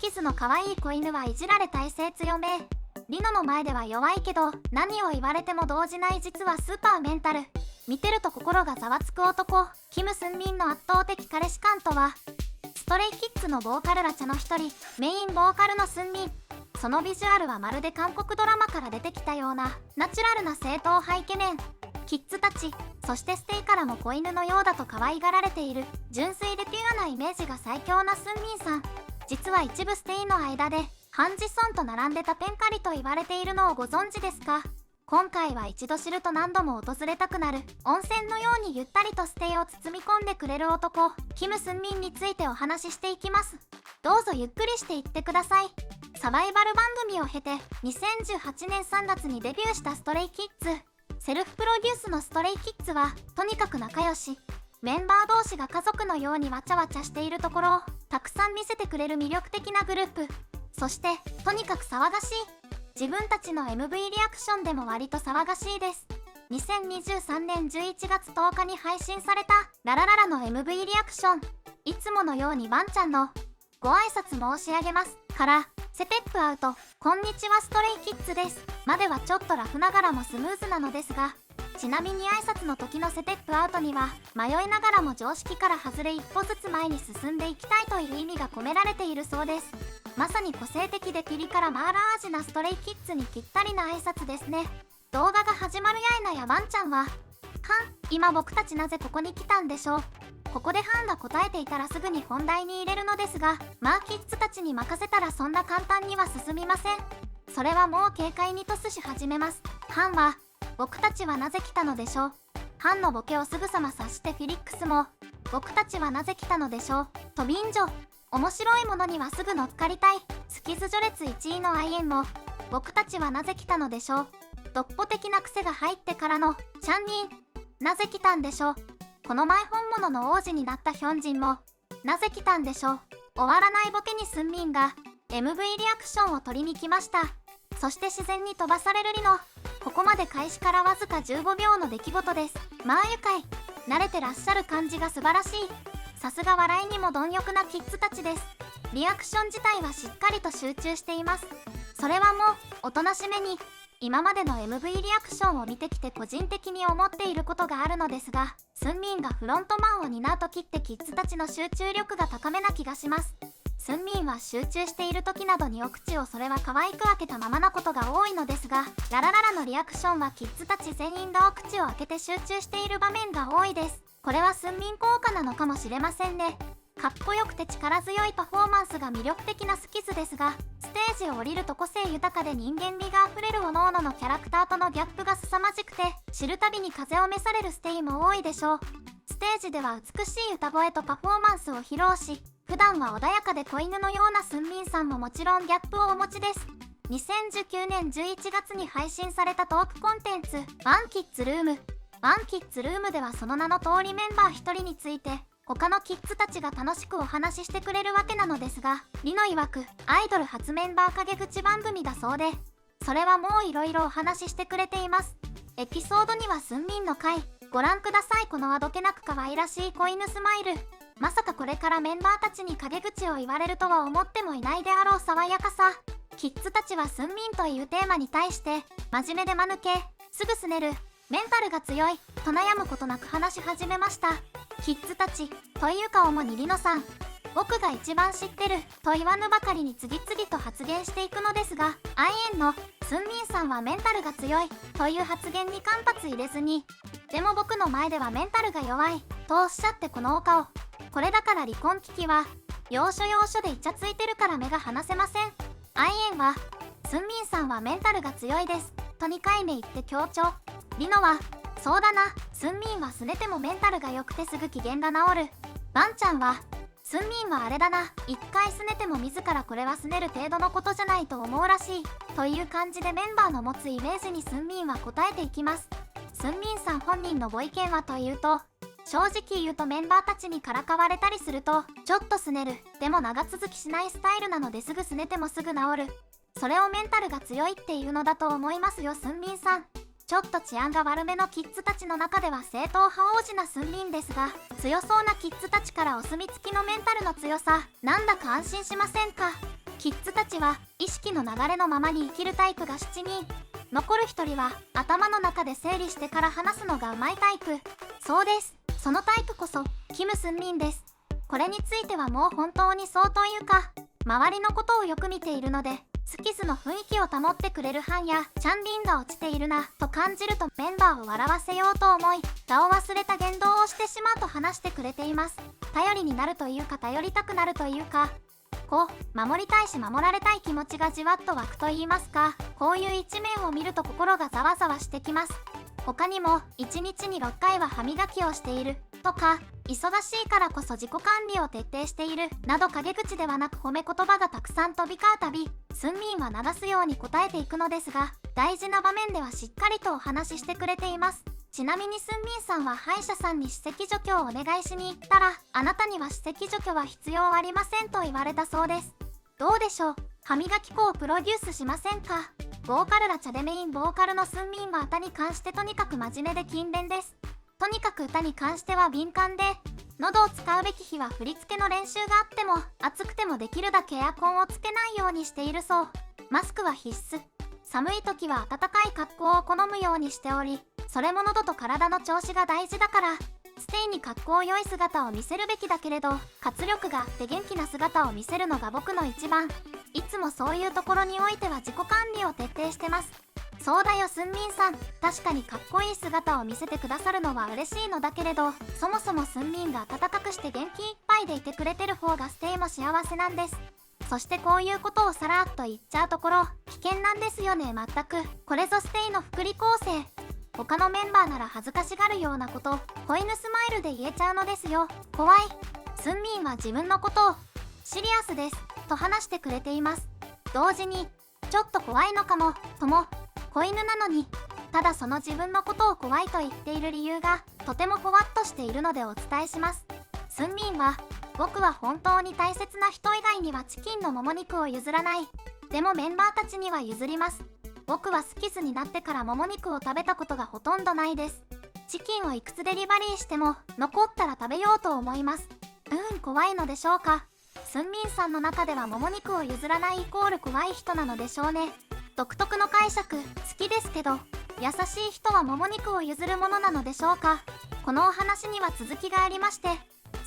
キズの可愛い子犬はいじられ体勢強め。リノの前では弱いけど何を言われても動じない、実はスーパーメンタル。見てると心がざわつく男、キム・スンミンの圧倒的彼氏感とは。ストレイキッズのボーカルらちゃの一人、メインボーカルのスンミン。そのビジュアルはまるで韓国ドラマから出てきたようなナチュラルな正統派イケメン。キッズたち、そしてステイからも子犬のようだと可愛がられている純粋でピュアなイメージが最強なスンミンさん。実は一部ステイの間でハンジソンと並んでたペンカリと言われているのをご存知ですか？今回は一度知ると何度も訪れたくなる温泉のようにゆったりとステイを包み込んでくれる男、キム・スンミンについてお話ししていきます。どうぞゆっくりしていってください。サバイバル番組を経て2018年3月にデビューしたストレイキッズ。セルフプロデュースのストレイキッズはとにかく仲良し、メンバー同士が家族のようにわちゃわちゃしているところをたくさん見せてくれる魅力的なグループ。そしてとにかく騒がしい。自分たちの MV リアクションでも割と騒がしいです。2023年11月10日に配信されたララララの MV リアクション。いつものようにワンちゃんのご挨拶申し上げますからセテップアウト、こんにちはストレイキッズですまではちょっとラフながらもスムーズなのですが、ちなみに挨拶の時のセテップアウトには迷いながらも常識から外れ一歩ずつ前に進んでいきたいという意味が込められているそうです。まさに個性的でピリ辛マーラー味なストレイキッズにぴったりな挨拶ですね。動画が始まるやいなやワンちゃんは、今僕たちなぜここに来たんでしょう。ここでハンが答えていたらすぐに本題に入れるのですが、キッズたちに任せたらそんな簡単には進みません。それはもう軽快にトスし始めます。ハンは、僕たちはなぜ来たのでしょう。ハンのボケをすぐさま察してフィリックスも、僕たちはなぜ来たのでしょう。と便乗。面白いものにはすぐ乗っかりたい。スキズ序列1位のアイエンも、僕たちはなぜ来たのでしょう。独歩的な癖が入ってからの、チャンニン。なぜ来たんでしょう。この前本物の王子になったヒョンジンも、なぜ来たんでしょう。終わらないボケにスンミンが、MV リアクションを取りに来ました。そして自然に飛ばされるリノ。ここまで開始からわずか15秒の出来事です。愉快。慣れてらっしゃる感じが素晴らしい。さすが笑いにも貪欲なキッズたちです。リアクション自体はしっかりと集中しています。それはもう、おとなしめに、今までの MV リアクションを見てきて個人的に思っていることがあるのですが、スンミンがフロントマンを担う時ってキッズたちの集中力が高めな気がします。スンミンは集中している時などにお口をそれは可愛く開けたままなことが多いのですが、ララララのリアクションはキッズたち全員がお口を開けて集中している場面が多いです。これはスンミン効果なのかもしれませんね。かっこよくて力強いパフォーマンスが魅力的なスキズですが、ステージを降りると個性豊かで人間味があふれる各々のキャラクターとのギャップが凄まじくて、知るたびに風を召されるステイも多いでしょう。ステージでは美しい歌声とパフォーマンスを披露し、普段は穏やかで子犬のようなスンミンさんももちろんギャップをお持ちです。2019年11月に配信されたトークコンテンツ、ワンキッズルーム。ワンキッズルームではその名の通りメンバー一人について、他のキッズたちが楽しくお話ししてくれるわけなのですが、リノ曰くアイドル初メンバー陰口番組だそうで、それはもういろいろお話ししてくれています。エピソードにはスンミンの回、ご覧ください。このあどけなく可愛らしい子犬スマイル。まさかこれからメンバーたちに陰口を言われるとは思ってもいないであろう爽やかさ。キッズたちはスンミンというテーマに対して真面目で間抜け、すぐすねる、メンタルが強いと悩むことなく話し始めました。キッズたちというか主にリノさん、僕が一番知ってると言わぬばかりに次々と発言していくのですが、アイエンのスンミンさんはメンタルが強いという発言に間髪入れずに、でも僕の前ではメンタルが弱いとおっしゃってこのお顔。これだから離婚危機は要所要所でイチャついてるから目が離せません。アイエンはスンミンさんはメンタルが強いですと2回目言って強調。リノはそうだな、スンミンは拗ねてもメンタルが良くてすぐ機嫌が治る。ワンちゃんはスンミンはあれだな、一回拗ねても自らこれは拗ねる程度のことじゃないと思うらしいという感じでメンバーの持つイメージにスンミンは答えていきます。スンミンさん本人のご意見はというと、正直言うとメンバーたちにからかわれたりするとちょっと拗ねる、でも長続きしないスタイルなのですぐ拗ねてもすぐ治る。それをメンタルが強いっていうのだと思いますよ。スンミンさんちょっと治安が悪めのキッズたちの中では正統派王子なスンミンですが、強そうなキッズたちからお墨付きのメンタルの強さ、なんだか安心しませんか？キッズたちは意識の流れのままに生きるタイプが7人。残る1人は頭の中で整理してから話すのがうまいタイプ。そうです。そのタイプこそキム・スンミンです。これについてはもう本当にそうというか、周りのことをよく見ているので、スキズの雰囲気を保ってくれるハンやチャンリンが落ちているなと感じるとメンバーを笑わせようと思い、我を忘れた言動をしてしまうと話してくれています。頼りになるというか頼りたくなるというか、守りたいし守られたい気持ちがじわっと湧くと言いますか、こういう一面を見ると心がざわざわしてきます。他にも1日に6回は歯磨きをしているとか、忙しいからこそ自己管理を徹底しているなど陰口ではなく褒め言葉がたくさん飛び交うたび、スンミンは流すように答えていくのですが、大事な場面ではしっかりとお話ししてくれています。ちなみにスンミンさんは歯医者さんに歯石除去をお願いしに行ったら、あなたには歯石除去は必要ありませんと言われたそうです。どうでしょう、歯磨き粉をプロデュースしませんか。ボーカルラチャでメインボーカルのスンミンは歌に関してとにかく真面目で勤勉です。とにかく歌に関しては敏感で、喉を使うべき日は振り付けの練習があっても、暑くてもできるだけエアコンをつけないようにしているそう。マスクは必須。寒い時は暖かい格好を好むようにしており、それも喉と体の調子が大事だから、ステイに格好良い姿を見せるべきだけれど、活力があって元気な姿を見せるのが僕の一番。いつもそういうところにおいては自己管理を徹底してます。そうだよスンミンさん、確かにかっこいい姿を見せてくださるのは嬉しいのだけれど、そもそもスンミンが温かくして元気いっぱいでいてくれてる方がステイも幸せなんです。そしてこういうことをさらっと言っちゃうところ危険なんですよね。全くこれぞステイの福利厚生。他のメンバーなら恥ずかしがるようなこと子犬スマイルで言えちゃうのですよ。怖い。スンミンは自分のことをシリアスですと話してくれています。同時にちょっと怖いのかもとも。子犬なのに、ただその自分のことを怖いと言っている理由がとてもふわっとしているのでお伝えします。スンミンは、僕は本当に大切な人以外にはチキンのもも肉を譲らない。でもメンバーたちには譲ります。僕はスキズになってからもも肉を食べたことがほとんどないです。チキンをいくつデリバリーしても残ったら食べようと思います。怖いのでしょうか。スンミンさんの中ではもも肉を譲らないイコール怖い人なのでしょうね。独特の解釈好きですけど、優しい人はもも肉を譲るものなのでしょうか。このお話には続きがありまして、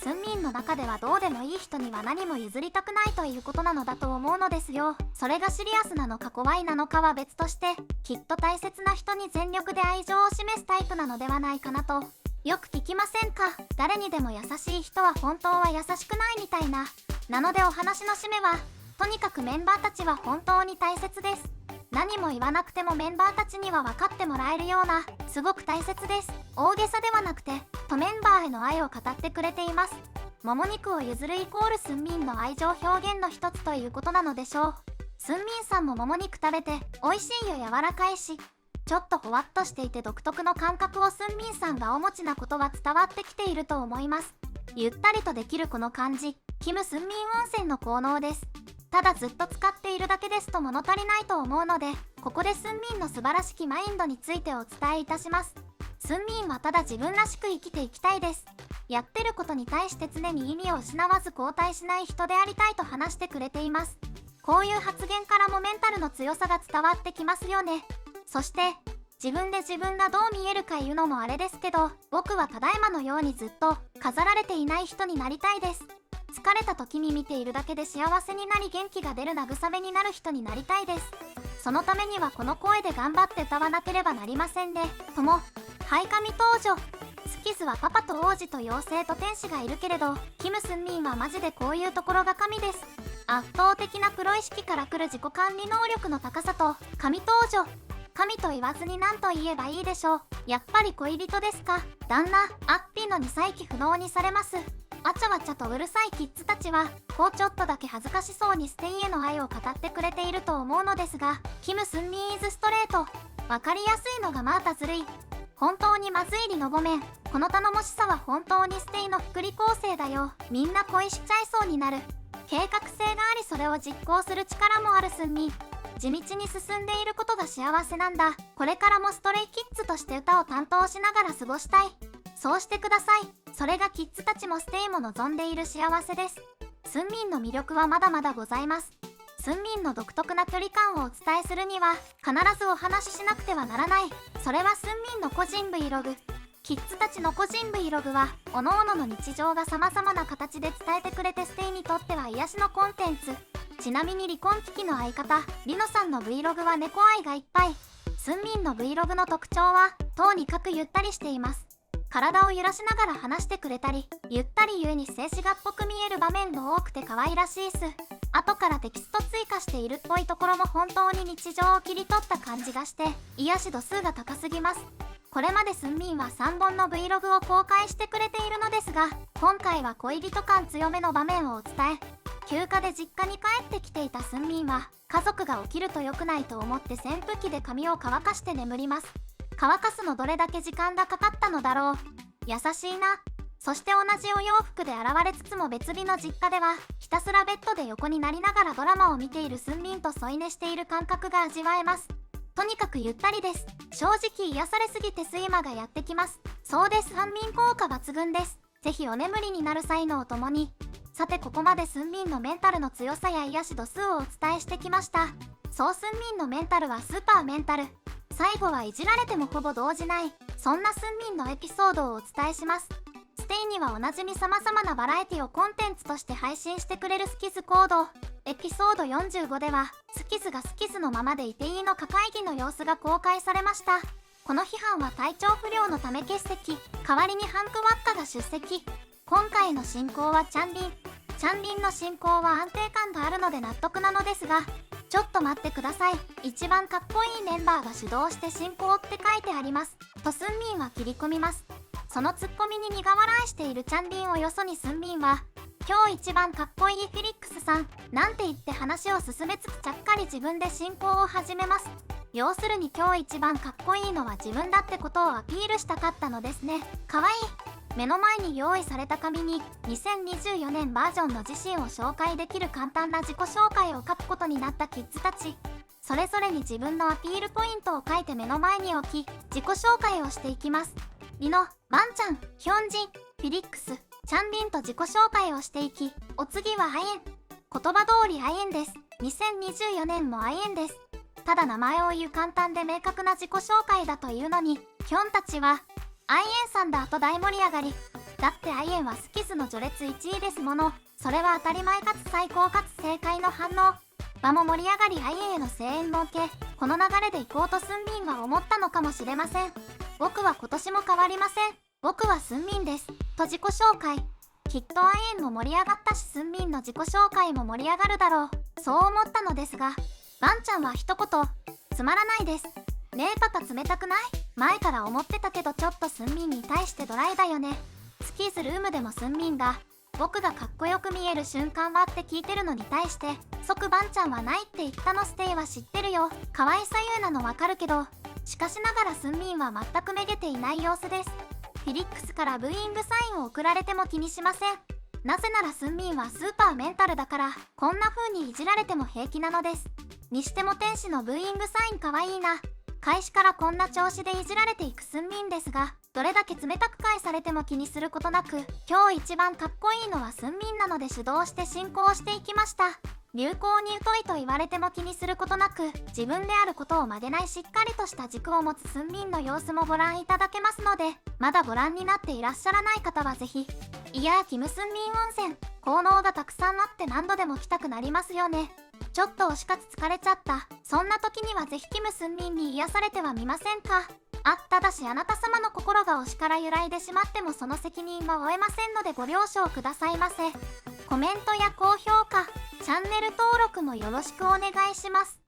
スンミンの中ではどうでもいい人には何も譲りたくないということなのだと思うのですよ。それがシリアスなのか怖いなのかは別として、きっと大切な人に全力で愛情を示すタイプなのではないかなと。よく聞きませんか。誰にでも優しい人は本当は優しくないみたいな。なのでお話の締めは、とにかくメンバーたちは本当に大切です。何も言わなくてもメンバーたちには分かってもらえるような、すごく大切です。大げさではなくて、とメンバーへの愛を語ってくれています。もも肉を譲るイコールスンミンの愛情表現の一つということなのでしょう。スンミンさんももも肉食べて、美味しいよ柔らかいし、ちょっとほわっとしていて独特の感覚をスンミンさんがお持ちなことは伝わってきていると思います。ゆったりとできるこの感じ、キム・スンミン温泉の効能です。ただずっと使っているだけですと物足りないと思うので、ここでスンミンの素晴らしきマインドについてお伝えいたします。スンミンはただ自分らしく生きていきたいです。やってることに対して常に意味を失わず後退しない人でありたいと話してくれています。こういう発言からもメンタルの強さが伝わってきますよね。そして、自分で自分がどう見えるか言うのもあれですけど、僕はただいまのようにずっと飾られていない人になりたいです。疲れた時に見ているだけで幸せになり元気が出る慰めになる人になりたいです。そのためにはこの声で頑張って歌わなければなりませんね。とも、はい神登場。スキズはパパと王子と妖精と天使がいるけれど、キム・スンミンはマジでこういうところが神です。圧倒的なプロ意識から来る自己管理能力の高さと、神登場。神と言わずに何と言えばいいでしょう。やっぱり恋人ですか。旦那、アッピーの2歳期不能にされます。わちゃわちゃとうるさいキッズたちは、こうちょっとだけ恥ずかしそうにステイへの愛を語ってくれていると思うのですが、キム・スンミンイズストレート。わかりやすいのがまたずるい。本当にまずいりのごめん。この頼もしさは本当にステイの福利厚生だよ。みんな恋しちゃいそうになる。計画性がありそれを実行する力もあるスンミン。地道に進んでいることが幸せなんだ。これからもストレイキッズとして歌を担当しながら過ごしたい。そうしてください。それがキッズたちもステイも望んでいる幸せです。スンミンの魅力はまだまだございます。スンミンの独特な距離感をお伝えするには必ずお話ししなくてはならない。それはスンミンの個人 Vlog。キッズたちの個人 Vlog は各々の日常が様々な形で伝えてくれてステイにとっては癒しのコンテンツ。ちなみに離婚危機の相方リノさんの Vlog は猫愛がいっぱい。スンミンの Vlog の特徴はとにかくゆったりしています。体を揺らしながら話してくれたり、ゆったりゆえに静止画っぽく見える場面が多くて可愛らしいっす。後からテキスト追加しているっぽいところも本当に日常を切り取った感じがして癒し度数が高すぎます。これまでスンミンは3本の Vlog を公開してくれているのですが、今回は恋人感強めの場面をお伝え。休暇で実家に帰ってきていたスンミンは家族が起きると良くないと思って扇風機で髪を乾かして眠ります。乾かすのどれだけ時間がかかったのだろう。優しいな。そして同じお洋服で現れつつも別日の実家ではひたすらベッドで横になりながらドラマを見ているスンミンと添い寝している感覚が味わえます。とにかくゆったりです。正直癒されすぎて睡魔がやってきます。そうです。安眠効果抜群です。ぜひお眠りになる際のお供に。さてここまでスンミンのメンタルの強さや癒し度数をお伝えしてきました。そうスンミンのメンタルはスーパーメンタル。最後はいじられてもほぼ動じない。そんなスンミンのエピソードをお伝えします。ステイにはおなじみ様々なバラエティをコンテンツとして配信してくれるスキズコード。エピソード45ではスキズがスキズのままでいていいのか会議の様子が公開されました。この批判は体調不良のため欠席。代わりにハンク・ワッカが出席。今回の進行はチャンリン。チャンリンの進行は安定感があるので納得なのですが、ちょっと待ってください。一番かっこいいメンバーが主導して進行って書いてあります。とスンミンは切り込みます。そのツッコミに苦笑いしているチャンリンをよそにスンミンは、今日一番かっこいいフィリックスさん、なんて言って話を進めつつちゃっかり自分で進行を始めます。要するに今日一番かっこいいのは自分だってことをアピールしたかったのですね。かわいい。目の前に用意された紙に2024年バージョンの自身を紹介できる簡単な自己紹介を書くことになったキッズたち。それぞれに自分のアピールポイントを書いて目の前に置き、自己紹介をしていきます。リノ、バンちゃん、ヒョンジン、フィリックス、チャンリンと自己紹介をしていき、お次はアイエン。言葉通りアイエンです。2024年もアイエンです。ただ名前を言う簡単で明確な自己紹介だというのに、ヒョンたちは、アイエンさんだと大盛り上がり。だってアイエンはスキズの序列1位ですもの。それは当たり前かつ最高かつ正解の反応。場も盛り上がりアイエンへの声援も受け、この流れで行こうとスンミンは思ったのかもしれません。僕は今年も変わりません。僕はスンミンです。と自己紹介。きっとアイエンも盛り上がったしスンミンの自己紹介も盛り上がるだろう。そう思ったのですが、バンちゃんは一言、つまらないです。ねえパパ冷たくない？前から思ってたけどちょっとスンミンに対してドライだよね。スキーズルームでもスンミンが僕がかっこよく見える瞬間はって聞いてるのに対して即バンちゃんはないって言ったの。ステイは知ってるよ。可愛さゆえなのわかるけど、しかしながらスンミンは全くめげていない様子です。フィリックスからブーイングサインを送られても気にしません。なぜならスンミンはスーパーメンタルだからこんな風にいじられても平気なのです。にしても天使のブーイングサインかわいいな。開始からこんな調子でいじられていくスンミンですが、どれだけ冷たく返されても気にすることなく、今日一番かっこいいのはスンミンなので主導して進行していきました。流行に疎いと言われても気にすることなく、自分であることを曲げないしっかりとした軸を持つスンミンの様子もご覧いただけますので、まだご覧になっていらっしゃらない方はぜひ。いやーキムスンミン温泉、効能がたくさんあって何度でも来たくなりますよね。ちょっと推し活疲れちゃった。そんな時にはぜひキムスンミンに癒されてはみませんか。ただしあなた様の心が推しから揺らいでしまってもその責任は負えませんのでご了承くださいませ。コメントや高評価、チャンネル登録もよろしくお願いします。